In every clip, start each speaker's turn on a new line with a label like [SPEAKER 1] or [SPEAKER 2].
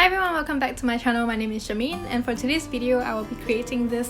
[SPEAKER 1] Hi everyone, welcome back to my channel. My name is Shameen, and for today's video I will be creating this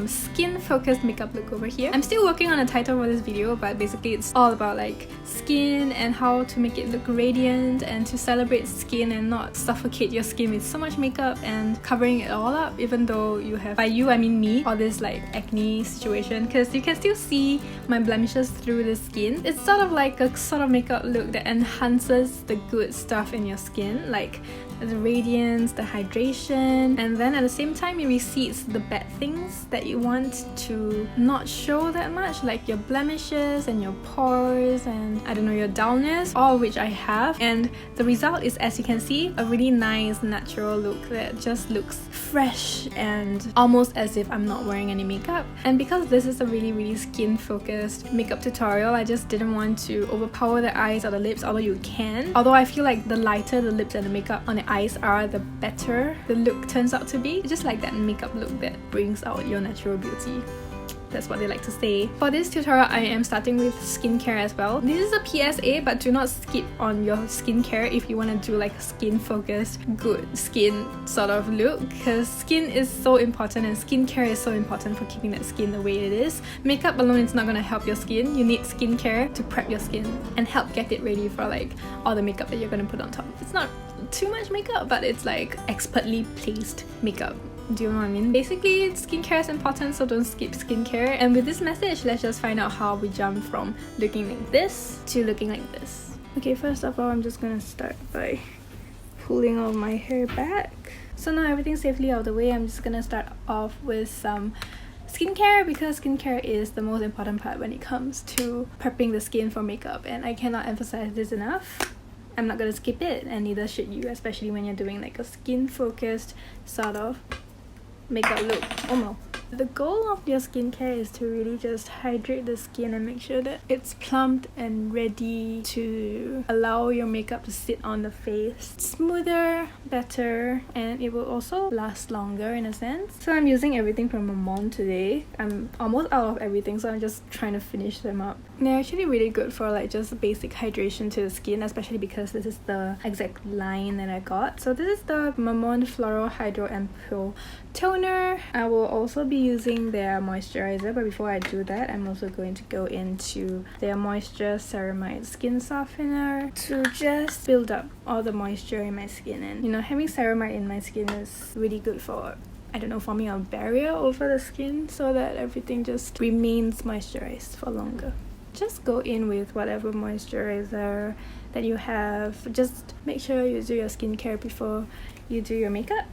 [SPEAKER 1] skin focused makeup look over here. I'm still working on a title for this video, but basically it's all about like skin and how to make it look radiant and to celebrate skin and not suffocate your skin with so much makeup and covering it all up, even though you have, by you I mean me, all this like acne situation, because you can still see my blemishes through the skin. It's sort of like a sort of makeup look that enhances the good stuff in your skin, like the radiance, the hydration, and then at the same time it recedes the bad things that you want to not show that much, like your blemishes and your pores and I don't know, your dullness, all of which I have. And the result is, as you can see, a really nice natural look that just looks fresh and almost as if I'm not wearing any makeup. And because this is a really skin focused makeup tutorial, I just didn't want to overpower the eyes or the lips, although you can. Although I feel like the lighter the lips and the makeup on the eyes are, the better the look turns out to be. It's just like that makeup look that brings out your natural beauty. That's what they like to say. For this tutorial, I am starting with skincare as well. This is a PSA, but do not skip on your skincare if you want to do like a skin focused, good skin sort of look, because skin is so important and skincare is so important for keeping that skin the way it is. Makeup alone is not going to help your skin. You need skincare to prep your skin and help get it ready for like all the makeup that you're going to put on top. It's not too much makeup, but it's like expertly placed makeup. Do you know what I mean? Basically, skincare is important, so don't skip skincare. And with this message, let's just find out how we jump from looking like this to looking like this. Okay, first of all, I'm just gonna start by pulling all my hair back. So now everything's safely out of the way, I'm just gonna start off with some skincare, because skincare is the most important part when it comes to prepping the skin for makeup, and I cannot emphasize this enough. I'm not gonna skip it, and neither should you, especially when you're doing like a skin focused sort of makeup look. Oh no. The goal of your skincare is to really just hydrate the skin and make sure that it's plumped and ready to allow your makeup to sit on the face smoother, better, and it will also last longer in a sense. So I'm using everything from Mamon today. I'm almost out of everything, so I'm just trying to finish them up. They're actually really good for like just basic hydration to the skin, especially because this is the exact line that I got. So this is the Mamon Floral Hydro Ampoule Toner. I will also be using their moisturizer, but before I do that, I'm also going to go into their Moisture Ceramide Skin Softener to just build up all the moisture in my skin. And you know, having ceramide in my skin is really good for, I don't know, forming a barrier over the skin so that everything just remains moisturized for longer. Just go in with whatever moisturizer that you have. Just make sure you do your skincare before you do your makeup,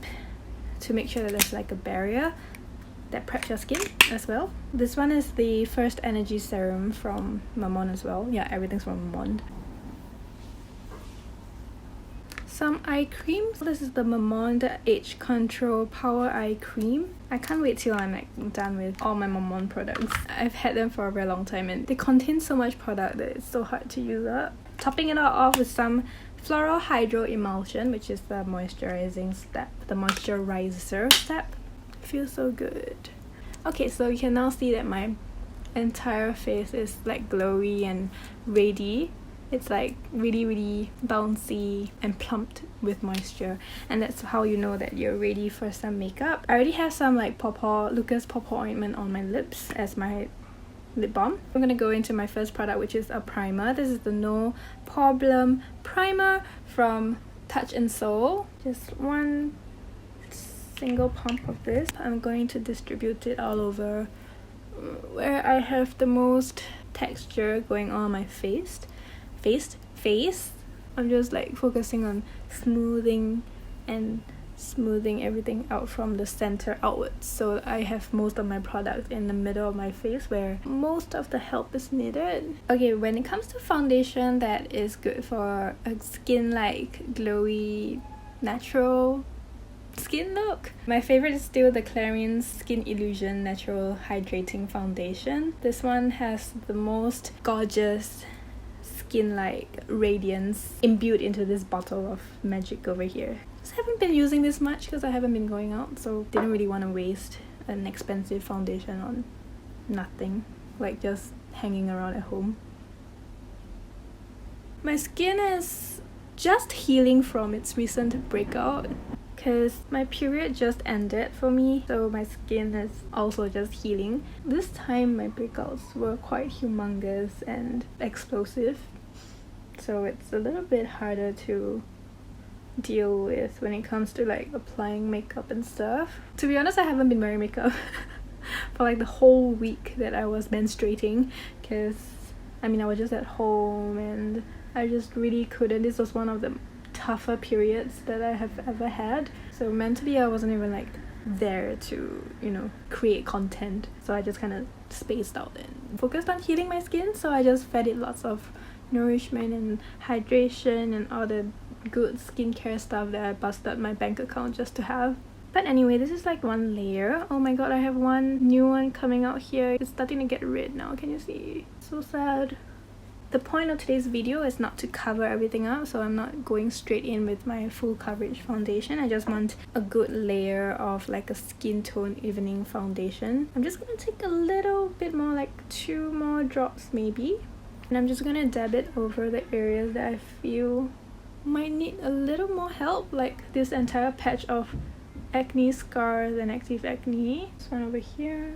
[SPEAKER 1] to make sure that there's like a barrier that preps your skin as well. This one is the First Energy Serum from Mamon as well. Yeah, everything's from Mamon. Some eye creams. This is the Mamon Age Control Power Eye Cream. I can't wait till I'm like done with all my Mamon products. I've had them for a very long time and they contain so much product that it's so hard to use up. Topping it all off with some Floral Hydro Emulsion, which is the moisturizing step, the moisturizer step. Feels so good. Okay, so you can now see that my entire face is like glowy and radiant. It's like really bouncy and plumped with moisture, and that's how you know that you're ready for some makeup. I already have some like Lucas Pawpaw ointment on my lips as my lip balm. I'm gonna go into my first product, which is a primer. This is the No Problem Primer from Touch and Soul. Just one single pump of this. I'm going to distribute it all over where I have the most texture going on my face. I'm just like focusing on smoothing everything out from the center outwards, so I have most of my product in the middle of my face where most of the help is needed. Okay, when it comes to foundation that is good for a skin like glowy, natural skin look, my favorite is still the Clarins Skin Illusion Natural Hydrating Foundation. This one has the most gorgeous skin-like radiance imbued into this bottle of magic over here. Just haven't been using this much because I haven't been going out, so didn't really want to waste an expensive foundation on nothing, like just hanging around at home. My skin is just healing from its recent breakout, because my period just ended for me, so my skin is also just healing. This time my breakouts were quite humongous and explosive, so it's a little bit harder to deal with when it comes to like applying makeup and stuff. To be honest, I haven't been wearing makeup for like the whole week that I was menstruating, because I mean I was just at home and I just really couldn't. This was one of the tougher periods that I have ever had, so mentally I wasn't even like there to, you know, create content, so I just kind of spaced out and focused on healing my skin. So I just fed it lots of nourishment and hydration and all the good skincare stuff that I busted my bank account just to have. But anyway, this is like one layer. Oh my god, I have one new one coming out here. It's starting to get red now, can you see? So sad. The point of today's video is not to cover everything up, so I'm not going straight in with my full coverage foundation. I just want a good layer of like a skin tone evening foundation. I'm just gonna take a little bit more, like 2 more drops maybe, and I'm just gonna dab it over the areas that I feel might need a little more help, like this entire patch of acne scars and active acne. This one over here,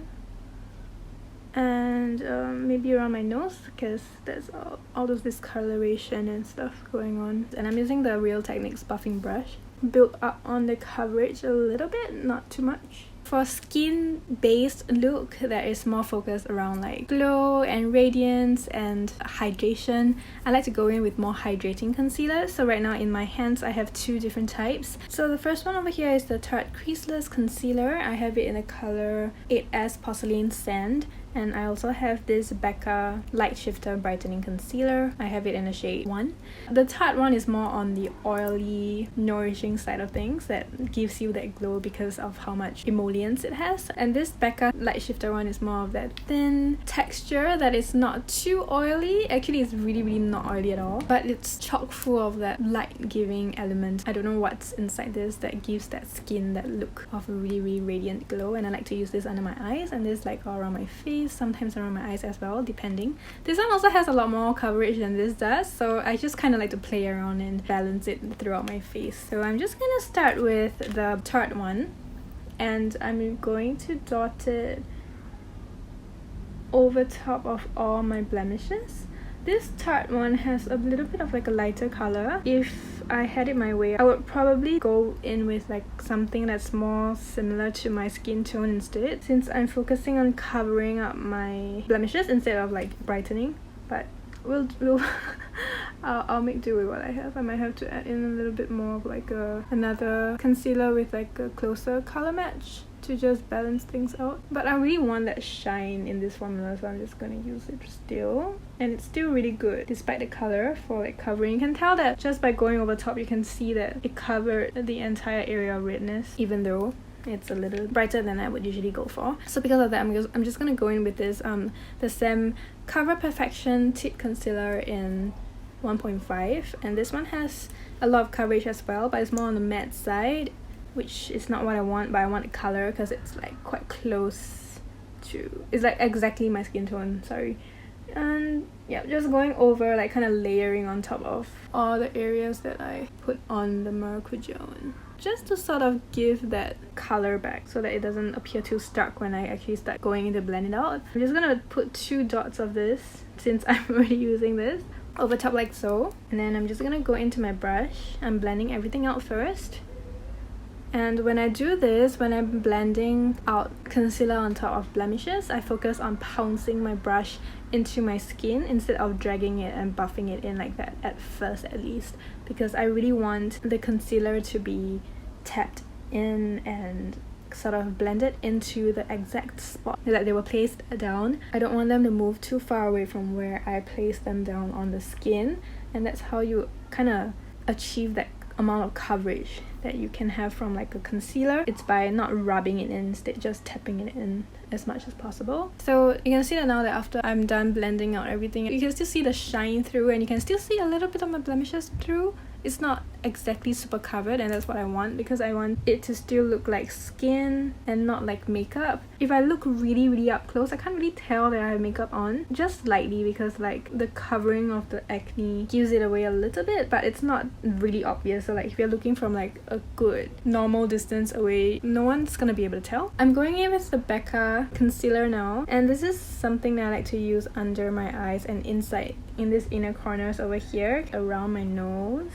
[SPEAKER 1] and maybe around my nose, because there's all of discoloration and stuff going on. And I'm using the Real Techniques buffing brush. Build up on the coverage a little bit, not too much. For a skin-based look that is more focused around like glow and radiance and hydration, I like to go in with more hydrating concealers. So right now in my hands I have 2 different types. So the first one over here is the Tarte Creaseless Concealer. I have it in the color 8S Porcelain Sand. And I also have this Becca Light Shifter Brightening Concealer. I have it in the shade 1. The Tarte one is more on the oily, nourishing side of things that gives you that glow because of how much emollients it has. And this Becca Light Shifter one is more of that thin texture that is not too oily. Actually, it's really not oily at all. But it's chock full of that light-giving element. I don't know what's inside this that gives that skin that look of a really radiant glow. And I like to use this under my eyes, and this like all around my face, sometimes around my eyes as well, depending. This one also has a lot more coverage than this does, so I just kind of like to play around and balance it throughout my face. So I'm just gonna start with the Tarte one, and I'm going to dot it over top of all my blemishes. This Tarte one has a little bit of like a lighter color. If I had it my way, I would probably go in with like something that's more similar to my skin tone instead, since I'm focusing on covering up my blemishes instead of like brightening. But we'll I'll make do with what I have. I might have to add in a little bit more of like another concealer with like a closer color match to just balance things out. But I really want that shine in this formula, so I'm just gonna use it still. And it's still really good despite the color for like covering. You can tell that just by going over top, you can see that it covered the entire area of redness, even though it's a little brighter than I would usually go for. So because of that, I'm just gonna go in with this the Sam Cover Perfection Tint Concealer in 1.5, and this one has a lot of coverage as well, but it's more on the matte side, which is not what I want. But I want the color because it's like quite close to, it's like exactly my skin tone, sorry. And yeah, just going over, like kind of layering on top of all the areas that I put on the Maracuja, just to sort of give that color back so that it doesn't appear too stark when I actually start going in to blend it out. I'm just gonna put 2 dots of this, since I'm already using this, over top like so. And then I'm just gonna go into my brush. I'm blending everything out first. And when I do this, when I'm blending out concealer on top of blemishes, I focus on pouncing my brush into my skin instead of dragging it and buffing it in like that, at first at least, because I really want the concealer to be tapped in and sort of blended into the exact spot that they were placed down. I don't want them to move too far away from where I place them down on the skin, and that's how you kind of achieve that amount of coverage that you can have from like a concealer. It's by not rubbing it in, instead just tapping it in as much as possible. So you can see that now that after I'm done blending out everything, you can still see the shine through, and you can still see a little bit of my blemishes through. It's not exactly super covered, and that's what I want because I want it to still look like skin and not like makeup. If I look really up close, I can't really tell that I have makeup on, just slightly, because like the covering of the acne gives it away a little bit, but it's not really obvious. So like if you're looking from like a good normal distance away, no one's gonna be able to tell. I'm going in with the Becca concealer now, and this is something that I like to use under my eyes and inside in these inner corners over here, around my nose,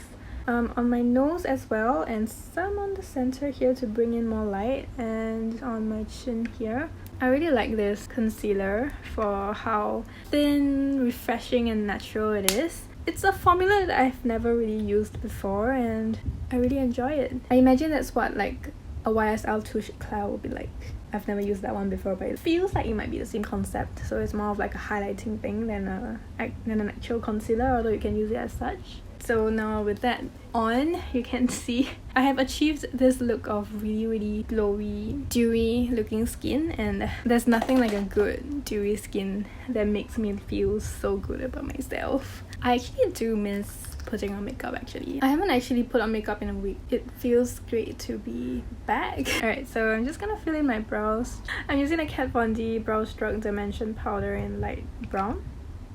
[SPEAKER 1] on my nose as well, and some on the center here to bring in more light, and on my chin here. I really like this concealer for how thin, refreshing and natural it is. It's a formula that I've never really used before and I really enjoy it. I imagine that's what like a YSL Touche Eclat would be like. I've never used that one before, but it feels like it might be the same concept. So it's more of like a highlighting thing than an actual concealer, although you can use it as such. So now with that on, you can see I have achieved this look of really glowy, dewy looking skin, and there's nothing like a good dewy skin that makes me feel so good about myself. I actually do miss putting on makeup actually. I haven't actually put on makeup in a week. It feels great to be back. Alright, so I'm just gonna fill in my brows. I'm using a Kat Von D Brow Stroke Dimension powder in light brown.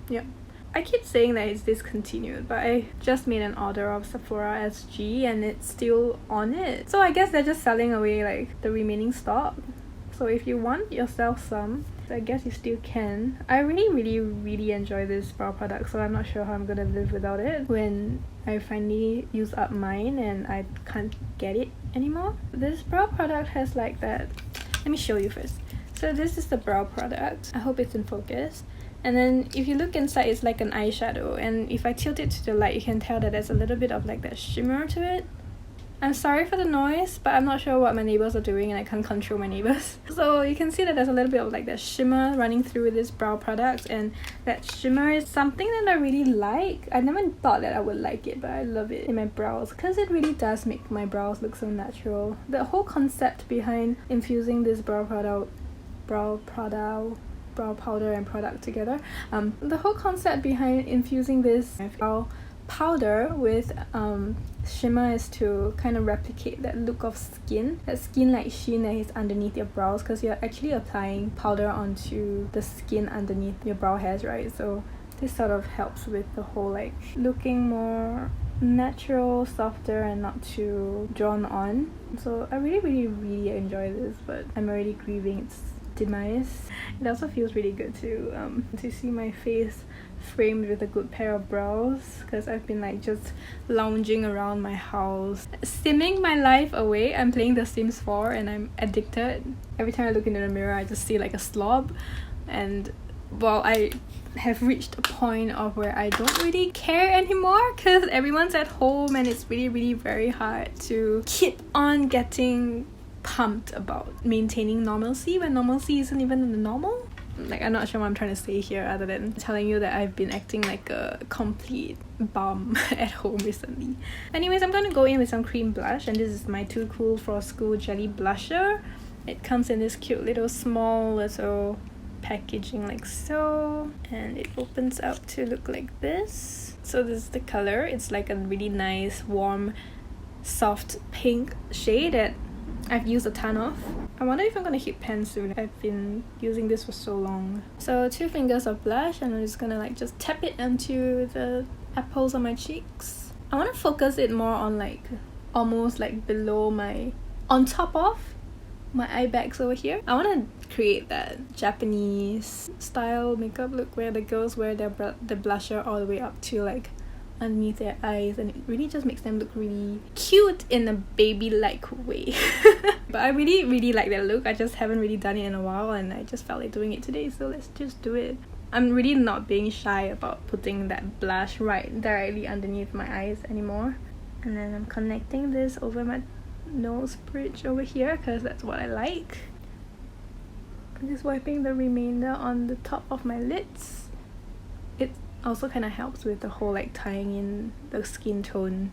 [SPEAKER 1] Yep. I keep saying that it's discontinued, but I just made an order of Sephora SG and it's still on it. So I guess they're just selling away like the remaining stock. So if you want yourself some, I guess you still can. I really enjoy this brow product, so I'm not sure how I'm gonna live without it when I finally use up mine and I can't get it anymore. This brow product has like that. Let me show you first. So this is the brow product. I hope it's in focus. And then if you look inside, it's like an eyeshadow, and if I tilt it to the light, you can tell that there's a little bit of like that shimmer to it. I'm sorry for the noise, but I'm not sure what my neighbors are doing and I can't control my neighbors. So you can see that there's a little bit of like that shimmer running through this brow product, and that shimmer is something that I really like. I never thought that I would like it, but I love it in my brows because it really does make my brows look so natural. The whole concept behind infusing this brow powder and product together, the whole concept behind infusing this brow powder with shimmer is to kind of replicate that look of skin, that skin-like sheen that is underneath your brows, because you're actually applying powder onto the skin underneath your brow hairs, right? So this sort of helps with the whole like looking more natural, softer, and not too drawn on. So I really enjoy this, but I'm already grieving its demise. It also feels really good to see my face framed with a good pair of brows, because I've been like just lounging around my house, simming my life away. I'm playing The Sims 4 and I'm addicted. Every time I look into the mirror, I just see like a slob, and well, I have reached a point of where I don't really care anymore because everyone's at home and it's really very hard to keep on getting pumped about maintaining normalcy when normalcy isn't even the normal. Like, I'm not sure what I'm trying to say here other than telling you that I've been acting like a complete bum at home recently. Anyways, I'm gonna go in with some cream blush, and this is my Too Cool for School Jelly Blusher. It comes in this cute little small little packaging like so, and it opens up to look like this. So this is the color. It's like a really nice warm soft pink shade that I've used a ton of. I wonder if I'm gonna hit pan soon. I've been using this for so long. So 2 fingers of blush, and I'm just gonna like just tap it onto the apples on my cheeks. I want to focus it more on like almost like below my, on top of my eye bags over here. I want to create that Japanese style makeup look where the girls wear the blusher all the way up to like underneath their eyes, and it really just makes them look really cute in a baby-like way. But I really like that look. I just haven't really done it in a while, and I just felt like doing it today, so let's just do it. I'm really not being shy about putting that blush right directly underneath my eyes anymore. And then I'm connecting this over my nose bridge over here because that's what I like. I'm just wiping the remainder on the top of my lids. It also kind of helps with the whole like tying in the skin tone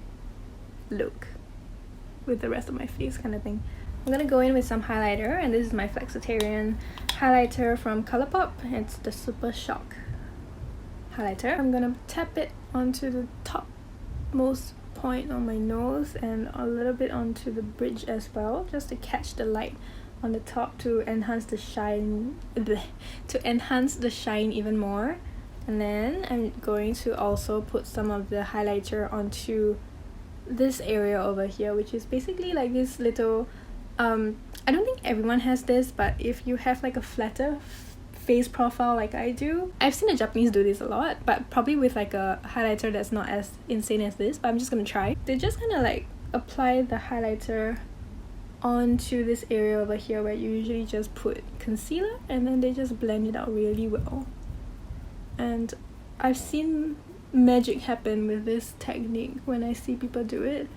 [SPEAKER 1] look with the rest of my face kind of thing. I'm gonna go in with some highlighter, and this is my Flexitarian highlighter from Colourpop. It's the Super Shock highlighter. I'm gonna tap it onto the topmost point on my nose and a little bit onto the bridge as well, just to catch the light on the top to enhance the shine even more. And then I'm going to also put some of the highlighter onto this area over here, which is basically like this little I don't think everyone has this, but if you have like a flatter face profile like I do, I've seen the Japanese do this a lot, but probably with like a highlighter that's not as insane as this, but I'm just gonna try. They just kind of like apply the highlighter onto this area over here where you usually just put concealer, and then they just blend it out really well. And I've seen magic happen with this technique when I see people do it,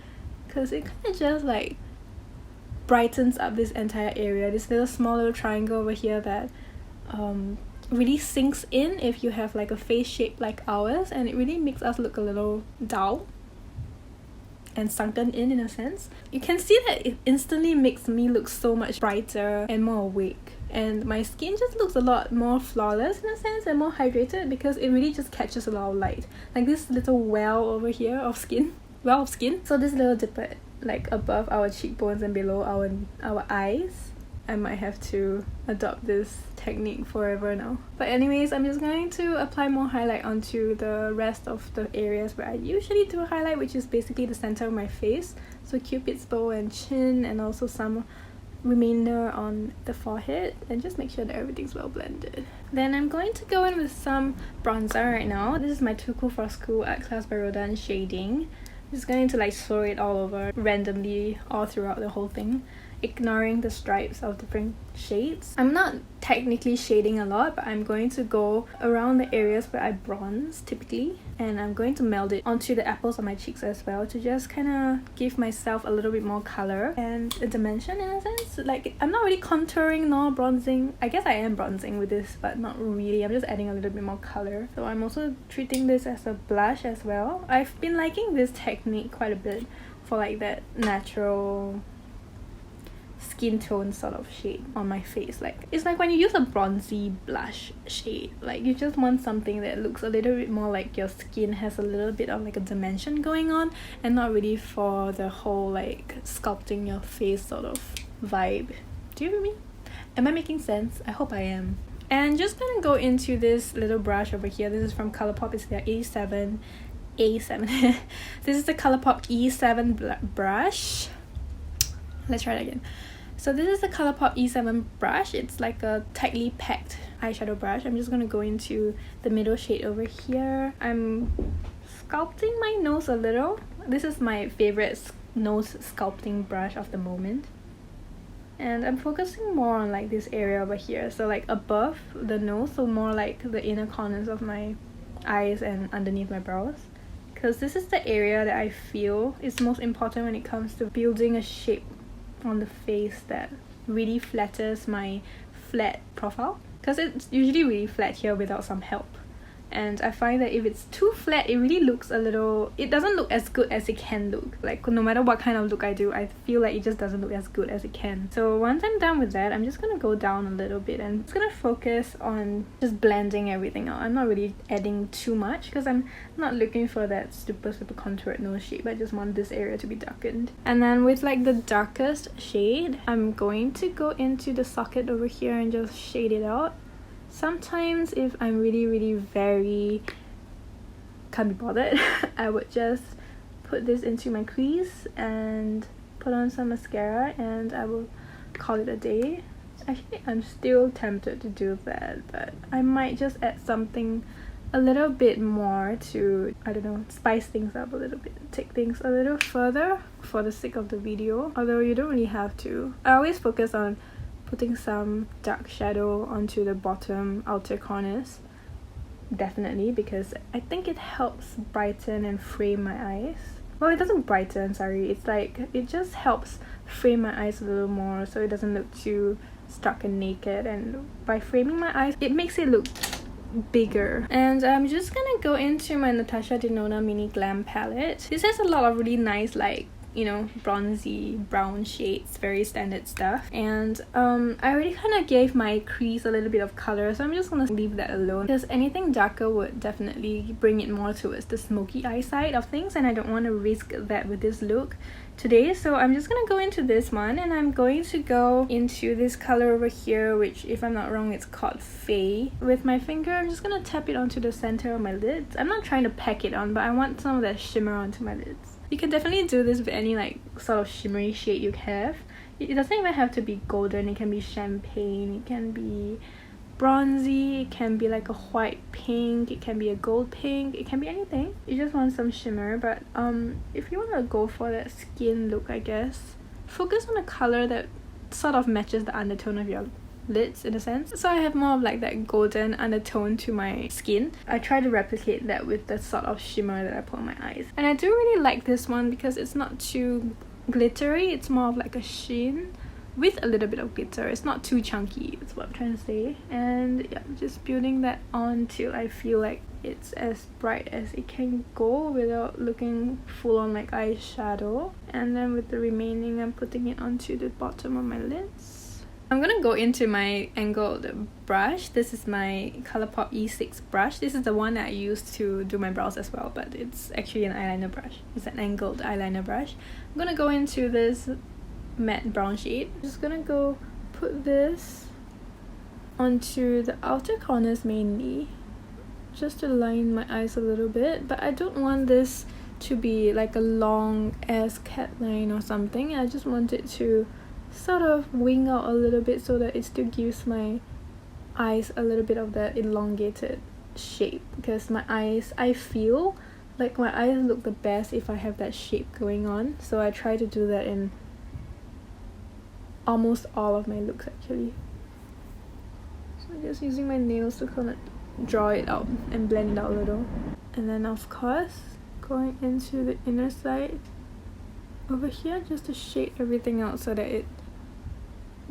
[SPEAKER 1] because it kind of just like brightens up this entire area. This little small little triangle over here that really sinks in if you have like a face shape like ours, and it really makes us look a little dull and sunken in a sense. You can see that it instantly makes me look so much brighter and more awake, and my skin just looks a lot more flawless in a sense and more hydrated because it really just catches a lot of light. Like this little well over here of skin. So this little dipper like above our cheekbones and below our eyes. I might have to adopt this technique forever now. But anyways, I'm just going to apply more highlight onto the rest of the areas where I usually do highlight, which is basically the center of my face. So Cupid's bow and chin, and also some remainder on the forehead, and just make sure that everything's well blended. Then I'm going to go in with some bronzer right now. This is my Too Cool for School Art Class by Rodan shading. I'm just going to like swirl it all over randomly all throughout the whole thing, ignoring the stripes of different shades. I'm not technically shading a lot, but I'm going to go around the areas where I bronze typically, and I'm going to meld it onto the apples of my cheeks as well to just kind of give myself a little bit more color and a dimension in a sense. Like, I'm not really contouring nor bronzing. I guess I am bronzing with this, but not really. I'm just adding a little bit more color. So I'm also treating this as a blush as well. I've been liking this technique quite a bit for like that natural skin tone sort of shade on my face. Like, it's like when you use a bronzy blush shade, like you just want something that looks a little bit more like your skin has a little bit of like a dimension going on, and not really for the whole like sculpting your face sort of vibe. Do you hear me? Am I making sense? I hope I am. And just gonna go into this little brush over here. This is from Colourpop. It's their A7 this is the Colourpop E7 brush. Let's try it again. So this is the Colourpop E7 brush. It's like a tightly packed eyeshadow brush. I'm just gonna go into the middle shade over here. I'm sculpting my nose a little. This is my favorite nose sculpting brush of the moment. And I'm focusing more on like this area over here. So like above the nose, so more like the inner corners of my eyes and underneath my brows. Because this is the area that I feel is most important when it comes to building a shape on the face that really flatters my flat profile, because it's usually really flat here without some help. And I find that if it's too flat, it really looks a little... it doesn't look as good as it can look. Like, no matter what kind of look I do, I feel like it just doesn't look as good as it can. So once I'm done with that, I'm just gonna go down a little bit and just gonna focus on just blending everything out. I'm not really adding too much because I'm not looking for that super contoured nose shape. I just want this area to be darkened. And then with like the darkest shade, I'm going to go into the socket over here and just shade it out. Sometimes if I'm really very can't be bothered, I would just put this into my crease and put on some mascara, and I will call it a day. Actually, I'm still tempted to do that, but I might just add something a little bit more to, I don't know, spice things up a little bit, take things a little further for the sake of the video, although you don't really have to. I always focus on putting some dark shadow onto the bottom outer corners, definitely, because I think it helps brighten and frame my eyes. Well, it doesn't brighten, sorry, it's like, it just helps frame my eyes a little more so it doesn't look too stark and naked, and by framing my eyes, it makes it look bigger. And I'm just gonna go into my Natasha Denona Mini Glam palette. This has a lot of really nice like you know, bronzy brown shades, very standard stuff. And I already kind of gave my crease a little bit of color, so I'm just gonna leave that alone because anything darker would definitely bring it more towards the smoky eye side of things, and I don't want to risk that with this look today. So I'm just gonna go into this one, and I'm going to go into this color over here, which, if I'm not wrong, it's called Faye. With my finger, I'm just gonna tap it onto the center of my lids. I'm not trying to pack it on, but I want some of that shimmer onto my lids. You can definitely do this with any like sort of shimmery shade you have. It doesn't even have to be golden. It can be champagne, it can be bronzy, it can be like a white pink, it can be a gold pink, it can be anything. You just want some shimmer. But if you want to go for that skin look, I guess focus on a color that sort of matches the undertone of your lids in a sense. So I have more of like that golden undertone to my skin. I try to replicate that with the sort of shimmer that I put on my eyes. And I do really like this one because it's not too glittery. It's more of like a sheen with a little bit of glitter. It's not too chunky, that's what I'm trying to say. And yeah, just building that on till I feel like it's as bright as it can go without looking full on like eyeshadow. And then with the remaining, I'm putting it onto the bottom of my lids. I'm gonna go into my angled brush. This is my Colourpop E6 brush. This is the one that I use to do my brows as well, but it's actually an eyeliner brush. It's an angled eyeliner brush. I'm gonna go into this matte brown shade. I'm just gonna go put this onto the outer corners mainly, just to line my eyes a little bit. But I don't want this to be like a long ass cat line or something. I just want it to sort of wing out a little bit so that it still gives my eyes a little bit of that elongated shape, because my eyes, I feel like my eyes look the best if I have that shape going on. So I try to do that in almost all of my looks actually. So I'm just using my nails to kind of draw it out and blend it out a little. And then of course going into the inner side over here just to shade everything out so that it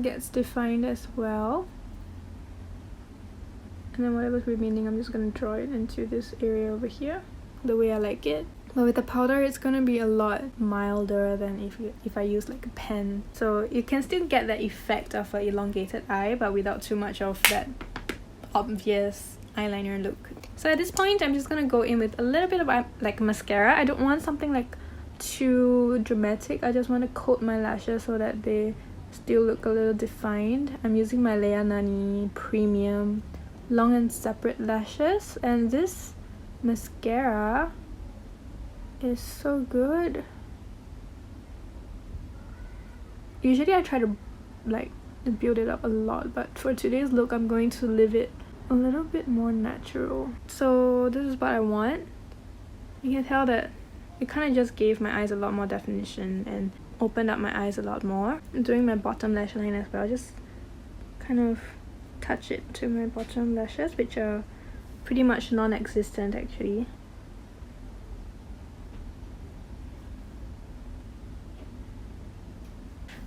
[SPEAKER 1] gets defined as well. And then whatever's remaining, I'm just gonna draw it into this area over here the way I like it. But with the powder, it's gonna be a lot milder than if I use like a pen. So you can still get that effect of an elongated eye, but without too much of that obvious eyeliner look. So at this point, I'm just gonna go in with a little bit of like mascara. I don't want something like too dramatic. I just want to coat my lashes so that they still look a little defined. I'm using my Lea Nani Premium Long and Separate Lashes, and this mascara is so good. Usually I try to like build it up a lot, but for today's look I'm going to leave it a little bit more natural. So this is what I want. You can tell that it kind of just gave my eyes a lot more definition and opened up my eyes a lot more. I'm doing my bottom lash line as well, just kind of touch it to my bottom lashes, which are pretty much non-existent actually.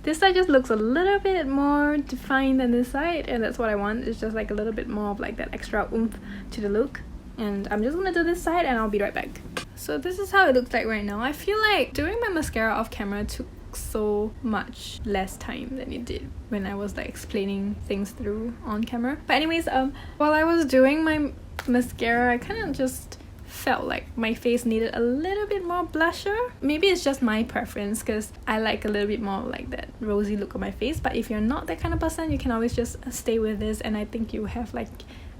[SPEAKER 1] This side just looks a little bit more defined than this side, and that's what I want. It's just like a little bit more of like that extra oomph to the look. And I'm just gonna do this side and I'll be right back. So this is how it looks like right now. I feel like doing my mascara off camera took so much less time than it did when I was like explaining things through on camera. But anyways, while I was doing my mascara, I kind of just felt like my face needed a little bit more blusher. Maybe it's just my preference because I like a little bit more like that rosy look on my face. But if you're not that kind of person, you can always just stay with this, and I think you have like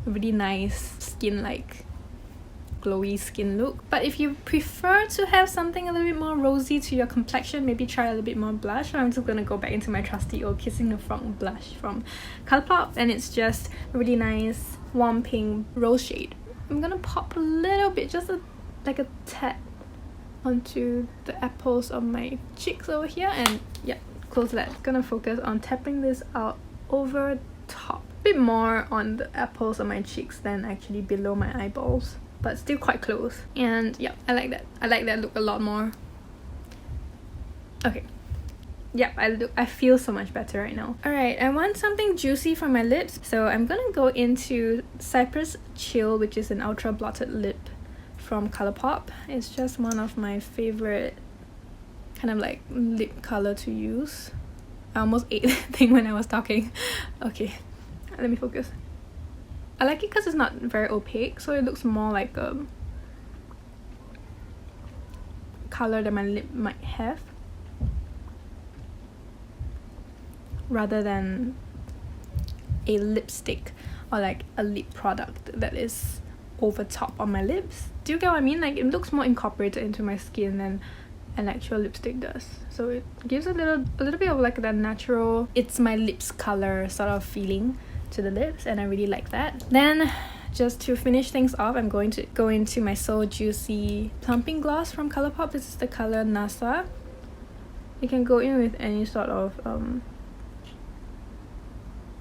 [SPEAKER 1] a really nice skin, like glowy skin look. But if you prefer to have something a little bit more rosy to your complexion, maybe try a little bit more blush. I'm just gonna go back into my trusty old Kissing the Frog blush from Colourpop, and it's just a really nice warm pink rose shade. I'm gonna pop a little bit, just like a tad onto the apples of my cheeks over here, and yeah, close that. Gonna focus on tapping this out over top, a bit more on the apples of my cheeks than actually below my eyeballs, but still quite close. And yeah, I like that. I like that look a lot more. Okay. Yeah, I feel so much better right now. Alright, I want something juicy for my lips, so I'm gonna go into Cypress Chill, which is an ultra blotted lip from Colourpop. It's just one of my favorite kind of like lip color to use. I almost ate the thing when I was talking. Okay, let me focus. I like it because it's not very opaque, so it looks more like a color that my lip might have, rather than a lipstick or like a lip product that is over top on my lips. Do you get what I mean? Like, it looks more incorporated into my skin than an actual lipstick does. So it gives a little bit of like that natural, it's my lips color sort of feeling to the lips, and I really like that. Then just to finish things off, I'm going to go into my So Juicy Plumping Gloss from Colourpop. This is the color NASA. You can go in with any sort of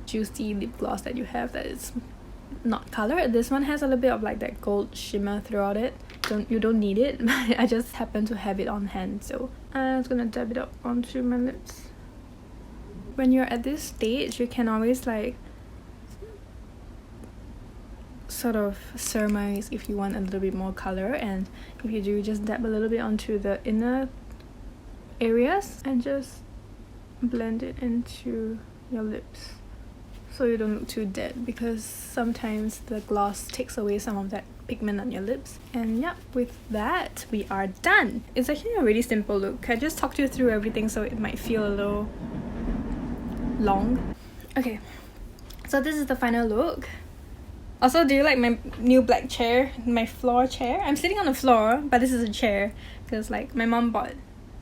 [SPEAKER 1] juicy lip gloss that you have that is not colored. This one has a little bit of like that gold shimmer throughout it. You don't need it, but I just happen to have it on hand, so I'm just gonna dab it up onto my lips. When you're at this stage, you can always like sort of surmise if you want a little bit more color, and if you do, just dab a little bit onto the inner areas and just blend it into your lips so you don't look too dead, because sometimes the gloss takes away some of that pigment on your lips. And yeah, with that we are done. It's actually a really simple look. I just talked you through everything, so it might feel a little long. Okay, so this is the final look. Also, do you like my new black chair, my floor chair? I'm sitting on the floor, but this is a chair because like my mom bought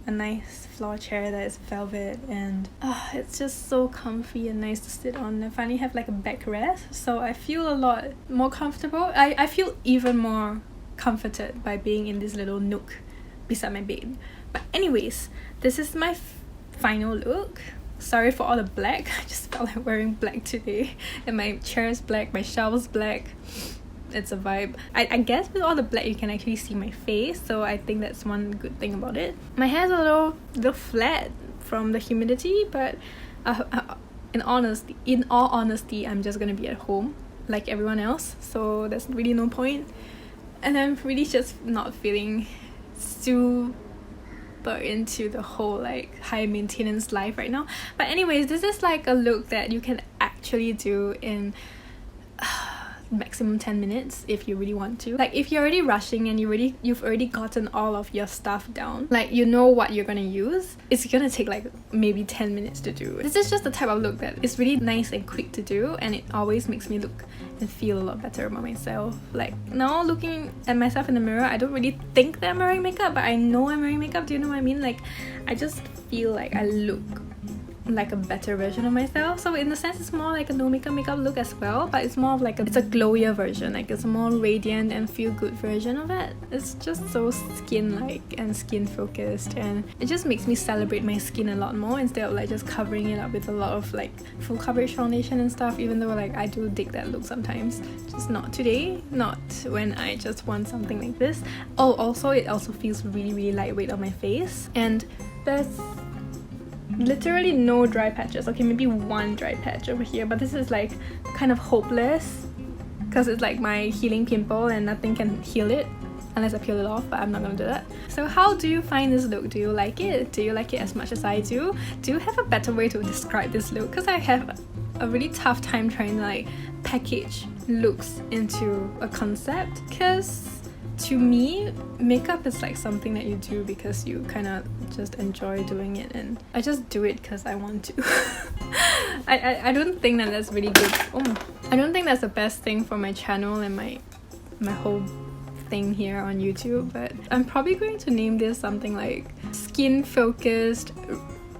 [SPEAKER 1] a nice floor chair that is velvet, and it's just so comfy and nice to sit on. I finally have like a backrest, so I feel a lot more comfortable. I feel even more comforted by being in this little nook beside my bed. But anyways, this is my final look. Sorry for all the black. I just felt like wearing black today, and my chair is black, my shelves black. It's a vibe. I guess with all the black you can actually see my face, so I think that's one good thing about it. My hair's a little flat from the humidity, but in all honesty, I'm just gonna be at home like everyone else, so there's really no point. And I'm really just not feeling super into the whole like high maintenance life right now. But anyways, this is like a look that you can actually do in maximum 10 minutes if you really want to. Like, if you're already rushing and you've already gotten all of your stuff down, like you know what you're gonna use, it's gonna take like maybe 10 minutes to do. This is just the type of look that is really nice and quick to do, and it always makes me look and feel a lot better about myself. Like, now looking at myself in the mirror, I don't really think that I'm wearing makeup, but I know I'm wearing makeup. Do you know what I mean? Like, I just feel like I look like a better version of myself. So in a sense, it's more like a no makeup look as well, but it's more of like it's a glowier version. Like, it's a more radiant and feel good version of it. It's just so skin like and skin focused, and it just makes me celebrate my skin a lot more instead of like just covering it up with a lot of like full coverage foundation and stuff, even though like I do dig that look sometimes. Just not today, not when I just want something like this. Oh, also it also feels really lightweight on my face, and there's literally no dry patches. Okay, maybe one dry patch over here, but this is like kind of hopeless because it's like my healing pimple and nothing can heal it unless I peel it off, but I'm not gonna do that. So how do you find this look? Do you like it? Do you like it as much as I do? Do you have a better way to describe this look? Because I have a really tough time trying to like package looks into a concept, because to me, makeup is like something that you do because you kind of just enjoy doing it, and I just do it because I want to. I don't think that that's really good. I don't think that's the best thing for my channel and my whole thing here on YouTube, but I'm probably going to name this something like skin focused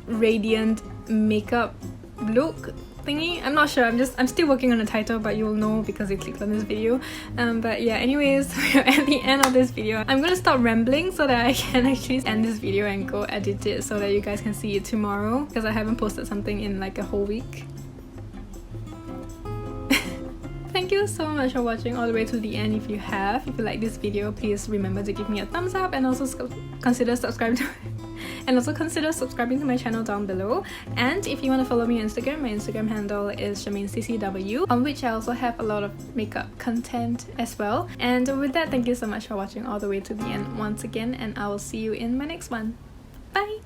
[SPEAKER 1] radiant makeup look thingy. I'm not sure. I'm still working on the title, but you'll know because you clicked on this video. But yeah, anyways, we're at the end of this video. I'm gonna stop rambling so that I can actually end this video and go edit it so that you guys can see it tomorrow, because I haven't posted something in like a whole week. Thank you so much for watching all the way to the end. If you like this video, please remember to give me a thumbs up, and also consider subscribing to my channel down below. And if you want to follow me on Instagram, my Instagram handle is SharmaineCCW, on which I also have a lot of makeup content as well. And with that, thank you so much for watching all the way to the end once again, and I will see you in my next one. Bye!